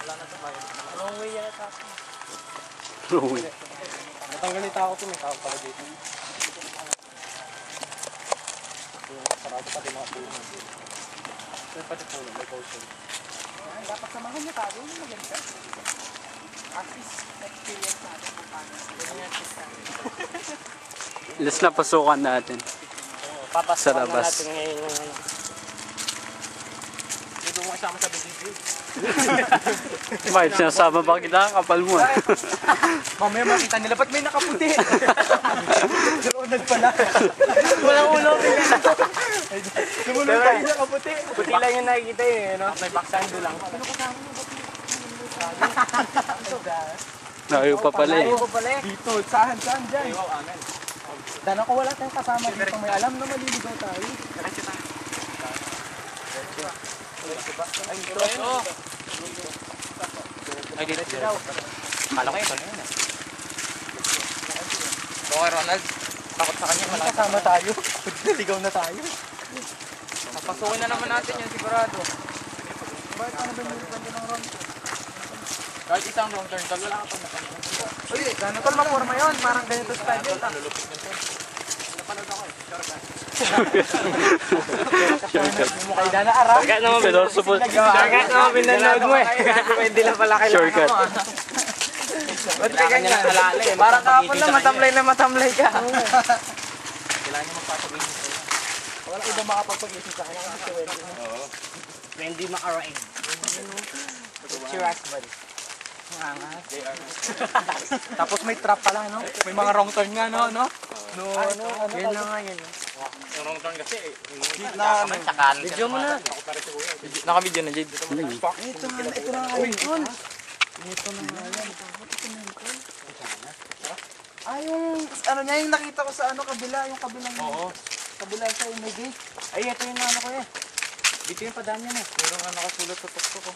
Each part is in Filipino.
Wala na ito kayo. Long way yan sa akin. Long way. Natanggal yung tao ko, may tao pala dito. Sarado pati mga puno. May pati puno, may potion. Dapat samahan niya tayo, maganda. At least, experience natin kung paano. Last na pasukan natin. Papasukan na labas. natin ngayon yung ano. Hindi mo kasama sa video. Bakit sinasama ba kita? Kapal mo. Mamaya makita nila, ba't may nakaputi? Ronald pala. Walang ulo. Lumunod tayo nakaputi. Puti lang yung nakikita eh. No? May backsando lang. Layo pa pala eh. Dito, saan dyan? Wow, amen. Dan ako wala tayong kasama dito. May alam na maliligaw tayo. Ay, dito daw. Kala ko ito na yun eh. Okay, Ronald. Takot sa kanya. May kasama tayo. Naligaw na tayo. Papasukin na naman natin yan sigurado. Bakit ano ba yung kwento ng Ron? Kahit isang wrong turn, tol, wala ka pag napansin. Uy, gano'n tol maporma yun. Parang ganito style yun. Nalulupit ng turn. Napanood ako eh. Shortcut. Mukha na ara. Shortcut naman. Shortcut naman pinanood mo eh. Pwede lang pala kailangan Shortcut. mo. Ba't ka ganyan? Alala eh. Parang kapon lang, matamlay ka. Kailangan niya magpapag-isip sa'yo. Wala ibang makapagpag-isip sa kanya. Oo. Wendy Macarain. It's your husband. Tapos may trap pala, no? May mga wrong turn nga, no? No? Yan na nga yan. Yung wrong turn kasi eh. Na, Video mo na. Naka-video na, Jade. ito na nga yun, tol. Ito na nga yan. Ah, yung, ano niya, yung nakita ko sa ano, kabila, yung kabilang, kabila sa may gate. Ay, ito yung ano ko eh. Dito yung padaan yan eh. Meron nga nakasulat sa tukto ko.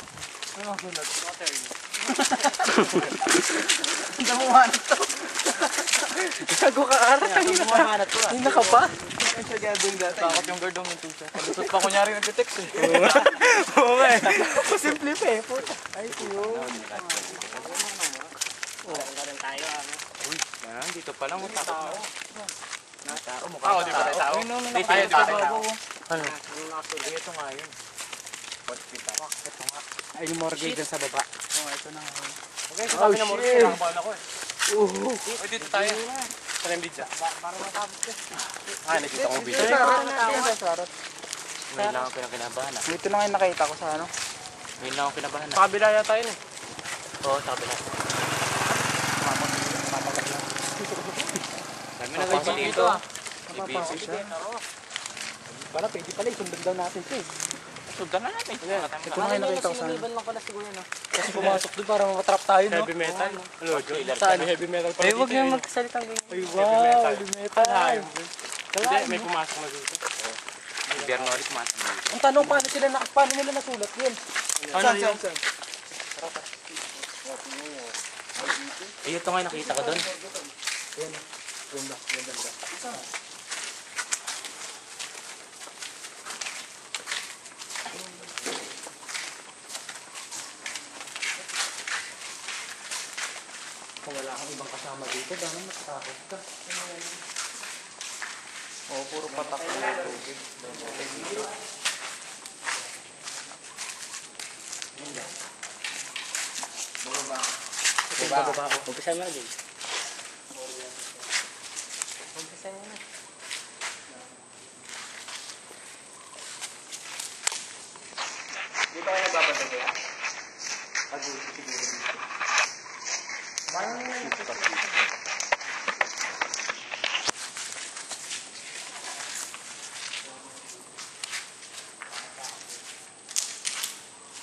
Ano ang sulat? Water. Namuhanap to. Gago ka ara. Mahanap ko ah. Hindi ka pa? Hindi siya gagawin dati. Takot yung guard ng minto siya. Lusot pa kunyari nag-text eh. Oo nga eh. Simple pa eh. Ay, yun. Wala rin tayo ano. Uy, yan. Dito pa lang takot na. Tao, mukha Tao, di ba tayo tao? Dito Ay, yung di ba tao. tao? Ano? Yung nakasulat. Ito nga yun. Hospital. Ito nga. Ay, yung mortgage dyan sa baba. Oo, ito na nga. Okay, Oh, sabi na mo rin. shit. Nakabala ko eh. Uy, dito tayo. Sa Lembidja. Para matapos ka. Ah, nakita ko video. Ngayon lang ako pinakinabahan ah. Dito lang yung nakita ko sa ano. Ngayon lang ako kinabahan ah. Sa kabila yata yun eh. Oo, sa kabila. Dami na guys dito ah. Napapasok siya. Para pwede pala, isundan daw natin siya eh. Sundan na natin. Ito na yung nakita ko sa ano. lang pala siguro no. Kasi pumasok doon para matrap tayo, no? Heavy metal. Ano, Saan? heavy metal pala Eh, dito. huwag nang magsalita ng ganyan. Ay, wow, heavy metal. Hindi, may pumasok na dito. Gobyerno ulit pumasok na dito. Ang tanong, paano nila nasulat yun? Saan? Eh, ito nga yung nakita ko doon. Kung wala kang ibang kasama dito, dahil matatakot ka. Oo, puro patak na tubig. Baba ako. Umpisa mo na din. Umpisa mo na. Dito kayo nagbabasa kaya? Pag-uwi siguro dito. Parang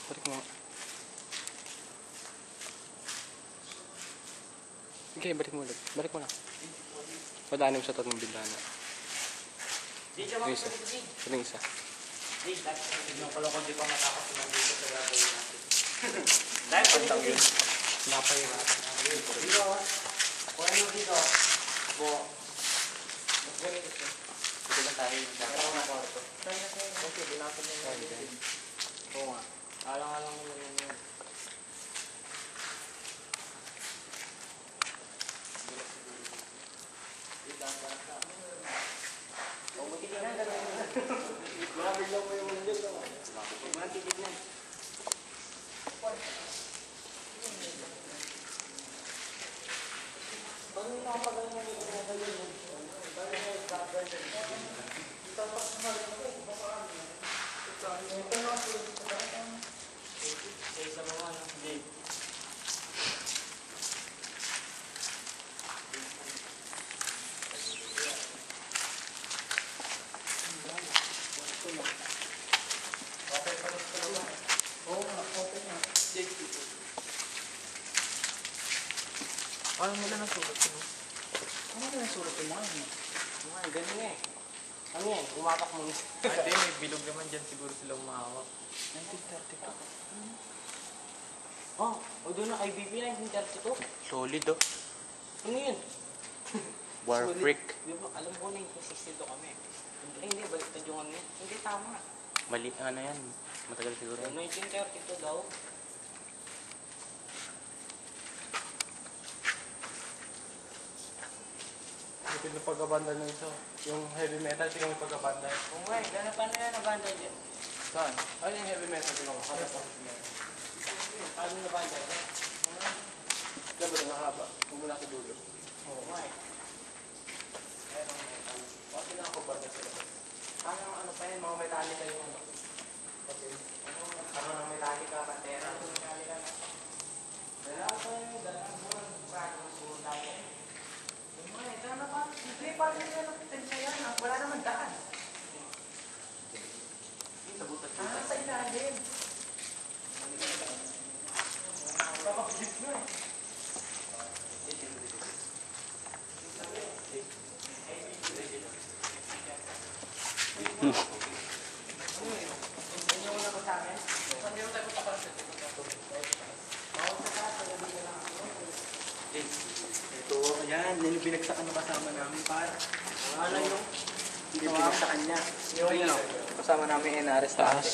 Balik mo. Sige, balik mo ulit. Balik mo na. Padaanin mo sa tatlong bintana. Yung isa. Ito yung isa. Yung pala kung di pa matakot naman dito sa gagawin natin. Dahil pantang yun. Napahirapan natin. Dito. Kung ano dito. Bo. Ito lang tayo. Meron na kwarto. Okay, binapon na yung dito. Oo nga. Alang-alang mo na yun. sa mga ano. Ano mo na nasulat mo? Ano na nasulat mo mga yun? Mga ganun eh. Ano yan? Umapak mo. Hindi, may bilog naman dyan siguro sila umahawak. 1932. Oh, o doon na kay BP 1932. Solid oh. Ano yun? War Solid. freak. Di ba, alam ko 1962 kami. Hindi, baliktad yung ano yun. Hindi, tama. Mali, ano yan. Matagal siguro yan. 1932 daw. Ito yung pagkabanda ng isa. Yung heavy metal, tingnan mo yung pagkabanda. Kung nga, gano'n pa na yan nabanda dyan? Saan? Ano yung heavy metal? Tingnan mo. Paano nabanda dyan? Diba na haba? Mula sa dulo. Oo nga eh. Ayan ang metal. Bakit pinakabanda sila? Paano ano pa yan? Mga metallica yung ano? Ano ng metallica, pantera? Dala pa yun, dala mo. Parang suot tayo. Hindi, parang yung yan ang potensya yan. Wala naman daan. Sa butas Sa ilalim. Kapag-jeep nyo eh. Ito, ayan, yan yung binagsakan ng kasama namin, par. Ano yung? Hindi binagsakan niya. Yung kasama namin NRS taas.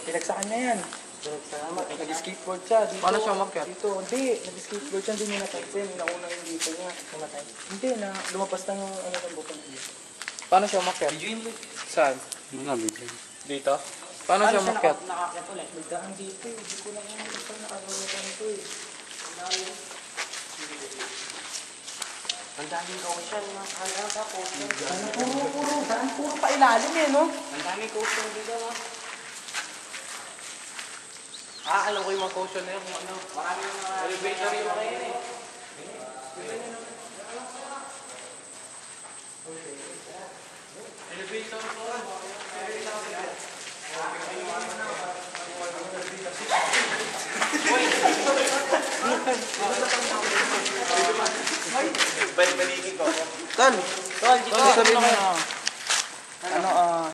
Binagsakan niya yan. Nag-skateboard siya dito. Paano siya umakyat? Dito, hindi. Nag-skateboard siya, hindi niya napansin. Nauna yung dito niya. Namatay. Hindi, na lumabas lang yung ano ng buko niya. Paano siya umakyat? Saan? Ano nga bigyan? Dito? Paano siya umakyat? Nakakyat ulit. Nagdaan dito eh. Hindi ko lang yung gusto nakagawa ito eh. Ang daming caution, mga kaya caution. Puro, daan puro pa ilalim eh, no? Ang daming caution dito, no? Alam ko yung mga caution na yun kung ano. Marami yung mga Elevator yung mga yun eh. Elevator ko. Tol, dito. Sabihin mo na.